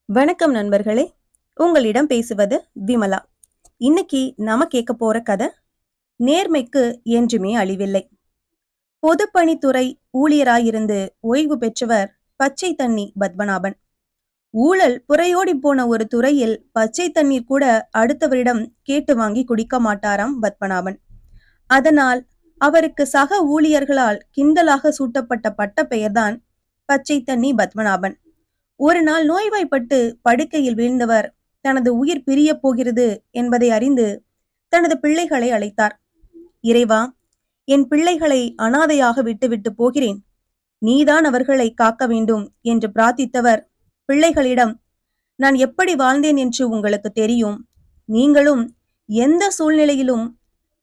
வணக்கம் நண்பர்களே, உங்களிடம் பேசுவது விமலா. இன்னைக்கு நாம கேட்க போற கதை நேர்மைக்கு என்றுமே அழிவில்லை. பொதுப்பணித்துறை ஊழியராயிருந்து ஓய்வு பெற்றவர் பச்சை தண்ணி பத்மநாபன். ஊழல் புறையோடி போன ஒரு துறையில் பச்சை தண்ணீர் கூட அடுத்தவரிடம் கேட்டு வாங்கி குடிக்க மாட்டாராம் பத்மநாபன். அதனால் அவருக்கு சக ஊழியர்களால் கிண்டலாக சூட்டப்பட்ட பட்ட பெயர்தான் பச்சை தண்ணி பத்மநாபன். ஒரு நாள் நோய்வாய்ப்பட்டு படுக்கையில் வீழ்ந்தவர் தனது உயிர் பிரிய போகிறது என்பதை அறிந்து தனது பிள்ளைகளை அழைத்தார். இறைவா, என் பிள்ளைகளை அனாதையாக விட்டுவிட்டு போகிறேன், நீதான் அவர்களை காக்க வேண்டும் என்று பிரார்த்தித்தவர் பிள்ளைகளிடம், நான் எப்படி வாழ்ந்தேன் என்று உங்களுக்கு தெரியும், நீங்களும் எந்த சூழ்நிலையிலும்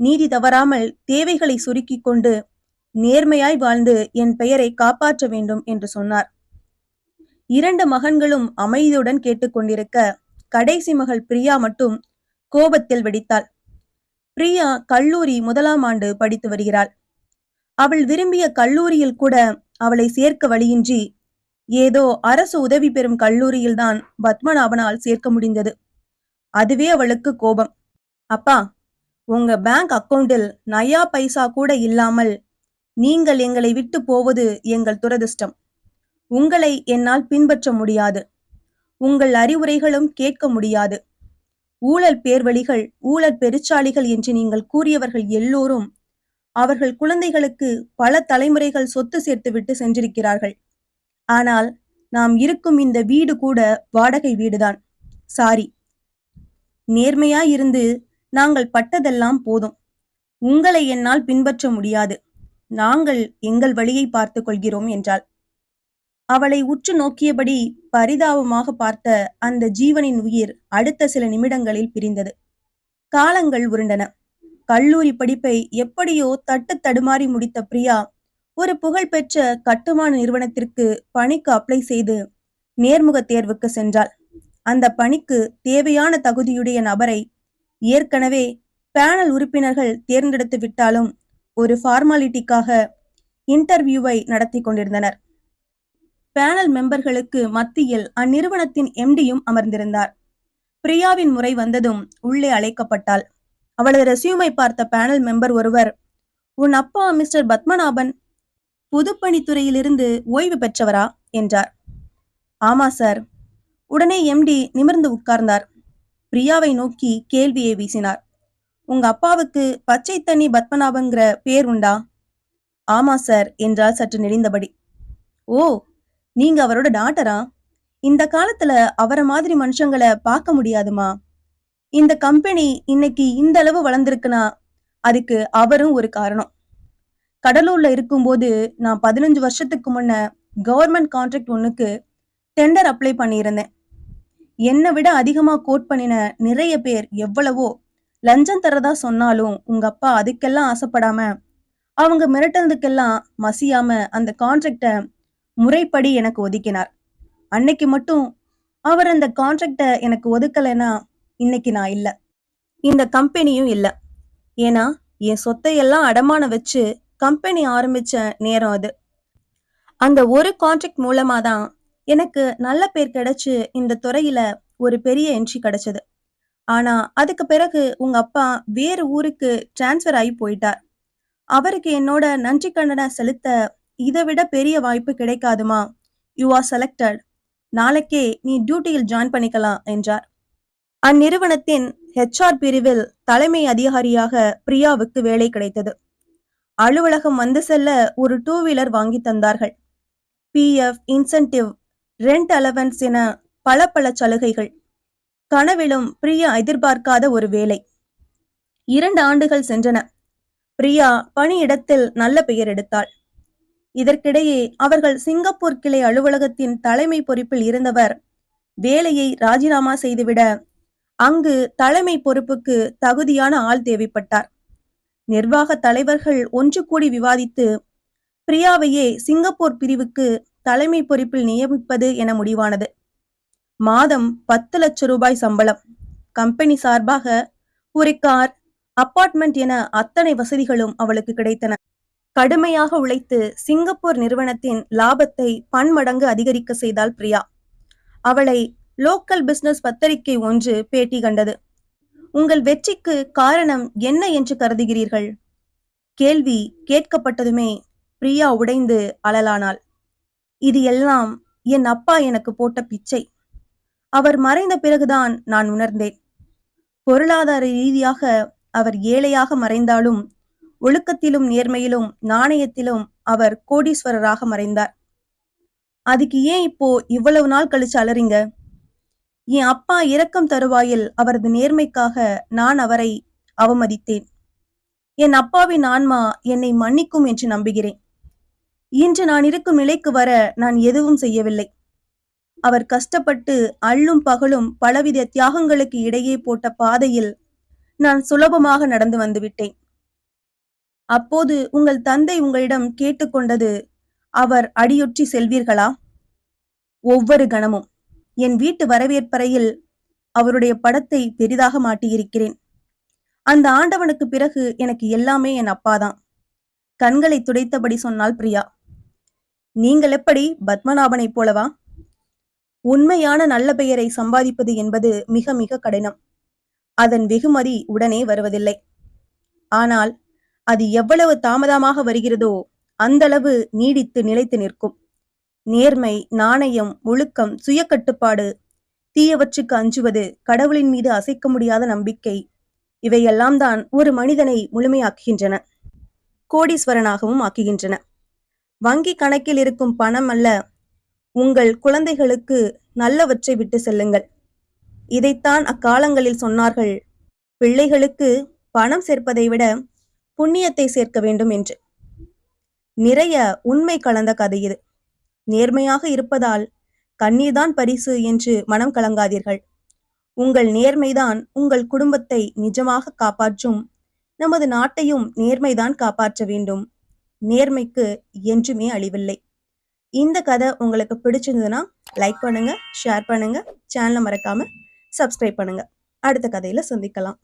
நீதி தவறாமல் தேவைகளை சுருக்கிக் கொண்டு நேர்மையாய் வாழ்ந்து என் பெயரை காப்பாற்ற வேண்டும் என்று சொன்னார். 2 மகன்களும் அமைதியுடன் கேட்டுக்கொண்டிருக்க கடைசி மகள் பிரியா மட்டும் கோபத்தில் வெடித்தாள். பிரியா கல்லூரி 1ஆம் ஆண்டு படித்து வருகிறாள். அவள் விரும்பிய கல்லூரியில் கூட அவளை சேர்க்க வழியின்றி ஏதோ அரசு உதவி பெறும் கல்லூரியில்தான் பத்மநாபனால் சேர்க்க முடிந்தது. அதுவே அவளுக்கு கோபம். அப்பா, உங்க பேங்க் அக்கவுண்டில் நயா பைசா கூட இல்லாமல் நீங்கள் எங்களை விட்டு போவது எங்கள் துரதிர்ஷ்டம். உங்களை என்னால் பின்பற்ற முடியாது, உங்கள் அறிவுரைகளும் கேட்க முடியாது. ஊழல் பேர்வழிகள், ஊழல் பெருச்சாளிகள் என்று நீங்கள் கூறியவர்கள் எல்லோரும் அவர்கள் குழந்தைகளுக்கு பல தலைமுறைகள் சொத்து சேர்த்துவிட்டு சென்றிருக்கிறார்கள். ஆனால் நாம் இருக்கும் இந்த வீடு கூட வாடகை வீடுதான். சாரி, நேர்மையாயிருந்து நாங்கள் பட்டதெல்லாம் போதும். உங்களை என்னால் பின்பற்ற முடியாது. நாங்கள் எங்கள் வழியை பார்த்து கொள்கிறோம் என்றாள். அவளை உற்று நோக்கியபடி பரிதாபமாக பார்த்த அந்த ஜீவனின் உயிர் அடுத்த சில நிமிடங்களில் பிரிந்தது. காலங்கள் உருண்டன. கல்லூரி படிப்பை எப்படியோ தட்டு தடுமாறி முடித்த பிரியா ஒரு புகழ்பெற்ற கட்டுமான நிறுவனத்திற்கு பணிக்கு அப்ளை செய்து நேர்முக தேர்வுக்கு சென்றாள். அந்த பணிக்கு தேவையான தகுதியுடைய நபரை ஏற்கனவே பேனல் உறுப்பினர்கள் தேர்ந்தெடுத்து விட்டாலும் ஒரு ஃபார்மாலிட்டிக்காக இன்டர்வியூவை நடத்தி கொண்டிருந்தனர். பேனல் மெம்பர்களுக்கு மத்தியில் அந்நிறுவனத்தின் எம்டியும் அமர்ந்திருந்தார். பிரியாவின் முறை வந்ததும் உள்ளே அழைக்கப்பட்டாள். அவளது ரெசியூமை பார்த்த பேனல் மெம்பர் ஒருவர், உன் அப்பா மிஸ்டர் பத்மநாபன் பொதுப்பணித்துறையிலிருந்து ஓய்வு பெற்றவரா என்றார். ஆமா சார். உடனே எம்டி நிமிர்ந்து உட்கார்ந்தார். பிரியாவை நோக்கி கேள்வியை வீசினார். உங்க அப்பாவுக்கு பச்சை தண்ணி பத்மநாபங்கிற பேர் உண்டா? ஆமா சார் என்றால் சற்று நெளிந்தபடி. ஓ, நீங்க அவரோட டாட்டரா? இந்த காலத்துல அவரை மாதிரி மனுஷங்களை பார்க்க முடியாதுமா. இந்த கம்பெனி இன்னைக்கு இந்த அளவு வளர்ந்திருக்குன்னா அதுக்கு அவரும் ஒரு காரணம். கடலூர்ல இருக்கும்போது நான் 15 வருஷத்துக்கு முன்ன கவர்மெண்ட் கான்ட்ராக்ட் ஒண்ணுக்கு டெண்டர் அப்ளை பண்ணியிருந்தேன். என்னை விட அதிகமா கோட் பண்ணின நிறைய பேர் எவ்வளவோ லஞ்சம் தரதா சொன்னாலும் உங்க அப்பா அதுக்கெல்லாம் ஆசைப்படாம, அவங்க மிரட்டதுக்கெல்லாம் மசியாம அந்த கான்ட்ராக்ட முறைப்படி எனக்கு ஒதுக்கினார். அன்னைக்கு மட்டும் அவர் அந்த கான்ட்ராக்டை எனக்கு ஒதுக்கலைன்னா இன்னைக்கு நான் இல்ல, இந்த கம்பெனியும் இல்ல. ஏன்னா என் சொத்தையெல்லாம் அடமான வச்சு கம்பெனி ஆரம்பிச்ச நேரம் அது. அந்த ஒரு கான்ட்ராக்ட் மூலமா தான் எனக்கு நல்ல பேர் கிடைச்சு இந்த துறையில ஒரு பெரிய என்ட்ரி கிடைச்சது. ஆனா அதுக்கு பிறகு உங்க அப்பா வேறு ஊருக்கு டிரான்ஸ்ஃபர் ஆகி போயிட்டார். அவருக்கு என்னோட நன்றி கடனை செலுத்த இதை விட பெரிய வாய்ப்பு கிடைக்காதுமா. You are selected. நாளைக்கே நீ டியூட்டியில் ஜாயின் பண்ணிக்கலாம் என்றார். அந்நிறுவனத்தின் ஹெச்ஆர் பிரிவில் தலைமை அதிகாரியாக பிரியாவுக்கு வேலை கிடைத்தது. அலுவலகம் வந்து செல்ல ஒரு 2 வீலர் வாங்கி தந்தார்கள். பிஎஃப், இன்சென்டிவ், ரெண்ட் அலவன்ஸ் என பல பல சலுகைகள். கனவிலும் பிரியா எதிர்பார்க்காத ஒரு வேலை. 2 ஆண்டுகள் சென்றன. பிரியா பணியிடத்தில் நல்ல பெயர் எடுத்தாள். இதற்கிடையே அவர்கள் சிங்கப்பூர் கிளை அலுவலகத்தின் தலைமை பொறுப்பில் இருந்தவர் வேலையை ராஜினாமா செய்துவிட அங்கு தலைமை பொறுப்புக்கு தகுதியான ஆள் தேவைப்பட்டார். நிர்வாக தலைவர்கள் ஒன்று கூடி விவாதித்து பிரியாவையே சிங்கப்பூர் பிரிவுக்கு தலைமை பொறுப்பில் நியமிப்பது என முடிவானது. மாதம் 10 லட்சம் ரூபாய் சம்பளம். கம்பெனி சார்பாக ஒரு கார், அபார்ட்மெண்ட் என அத்தனை வசதிகளும் அவளுக்கு கிடைத்தன. கடுமையாக உழைத்து சிங்கப்பூர் நிறுவனத்தின் லாபத்தை பன்மடங்கு அதிகரிக்க செய்தாள் பிரியா. அவளை லோக்கல் பிசினஸ் பத்திரிகை ஒன்று பேட்டி கண்டது. உங்கள் வெற்றிக்கு காரணம் என்ன என்று கருதுகிறீர்கள்? கேள்வி கேட்கப்பட்டதுமே பிரியா உடைந்து அழலானாள். இது எல்லாம் என் அப்பா எனக்கு போட்ட பிச்சை. அவர் மறைந்த பிறகுதான் நான் உணர்ந்தேன். பொருளாதார ரீதியாக அவர் ஏழையாக மறைந்தாலும் ஒழுக்கத்திலும் நேர்மையிலும் நாணயத்திலும் அவர் கோடீஸ்வரராக மறைந்தார். அதுக்கு ஏன் இப்போ இவ்வளவு நாள் கழிச்சு அலறீங்க? என் அப்பா இறக்கும் தருவாயில் அவரது நேர்மைக்காக நான் அவரை அவமதித்தேன். என் அப்பாவின் ஆன்மா என்னை மன்னிக்கும் என்று நம்புகிறேன். இன்று நான் இருக்கும் நிலைக்கு வர நான் எதுவும் செய்யவில்லை. அவர் கஷ்டப்பட்டு அள்ளும் பகலும் பலவித தியாகங்களுக்கு இடையே போட்ட பாதையில் நான் சுலபமாக நடந்து வந்துவிட்டேன். அப்போது உங்கள் தந்தை உங்களிடம் கேட்டுக்கொண்டது, அவர் அடியொற்றி செல்வீர்களா? ஒவ்வொரு கணமும் என் வீட்டு வரவேற்பறையில் அவருடைய படத்தை பெரிதாக மாட்டியிருக்கிறேன். அந்த ஆண்டவனுக்கு பிறகு எனக்கு எல்லாமே என் அப்பாதான். கண்களை துடைத்தபடி சொன்னாள் பிரியா. நீங்கள் எப்படி பத்மநாபனை போலவா? உண்மையான நல்ல பெயரை சம்பாதிப்பது என்பது மிக மிக கடினம். அதன் வெகுமதி உடனே வருவதில்லை. ஆனால் அது எவ்வளவு தாமதமாக வருகிறதோ அந்த அளவு நீடித்து நிலைத்து நிற்கும். நேர்மை, நாணயம், ஒழுக்கம், சுய கட்டுப்பாடு, தீயவற்றுக்கு அஞ்சுவது, கடவுளின் மீது அசைக்க முடியாத நம்பிக்கை, இவையெல்லாம் தான் ஒரு மனிதனை முழுமையாக்குகின்றன, கோடீஸ்வரனாகவும் ஆக்குகின்றன. வங்கி கணக்கில் இருக்கும் பணம் அல்ல, உங்கள் குழந்தைகளுக்கு நல்லவற்றை விட்டு செல்லுங்கள். இதைத்தான் அக்காலங்களில் சொன்னார்கள், பிள்ளைகளுக்கு பணம் சேர்ப்பதை விட புண்ணியத்தை சேர்க்க வேண்டும் என்று. நிறைய உண்மை கலந்த கதை இது. நேர்மையாக இருப்பதால் கண்ணீர்தான் பரிசு என்று மனம் கலங்காதீர்கள். உங்கள் நேர்மைதான் உங்கள் குடும்பத்தை நிஜமாக காப்பாற்றும். நமது நாட்டையும் நேர்மைதான் காப்பாற்ற வேண்டும். நேர்மைக்கு என்றுமே அழிவில்லை. இந்த கதை உங்களுக்கு பிடிச்சிருந்ததுன்னா லைக் பண்ணுங்க, ஷேர் பண்ணுங்க, சேனலை மறக்காம சப்ஸ்கிரைப் பண்ணுங்க. அடுத்த கதையில சந்திக்கலாம்.